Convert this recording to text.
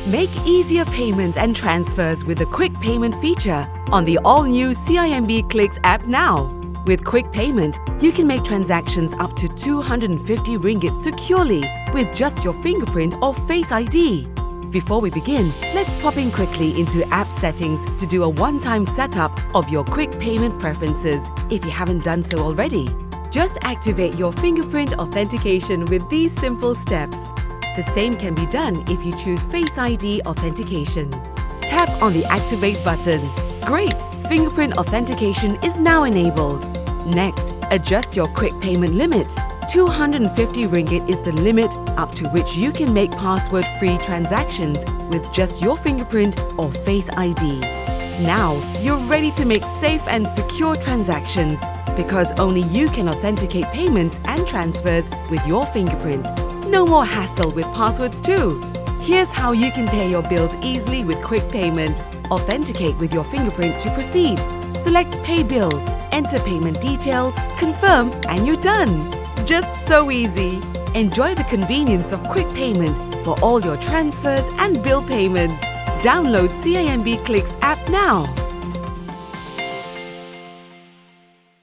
Make easier payments and transfers with the Quick Payment feature on the all-new CIMB Clicks app now. With Quick Payment, you can make transactions up to 250 ringgit securely with just your fingerprint or Face ID. Before we begin, let's pop in quickly into app settings to do a one-time setup of your Quick Payment preferences if you haven't done so already. Just activate your fingerprint authentication with these simple steps. The same can be done if you choose Face ID authentication. Tap on the Activate button. Great! Fingerprint authentication is now enabled. Next, adjust your Quick Payment limit. 250 ringgit is the limit up to which you can make password-free transactions with just your fingerprint or Face ID. Now, you're ready to make safe and secure transactions because only you can authenticate payments and transfers with your fingerprint. No more hassle with passwords too. Here's how you can pay your bills easily with Quick Payment. Authenticate with your fingerprint to proceed. Select Pay Bills, enter payment details, confirm, and you're done. Just so easy. Enjoy the convenience of Quick Payment for all your transfers and bill payments. Download CIMB Clicks app now.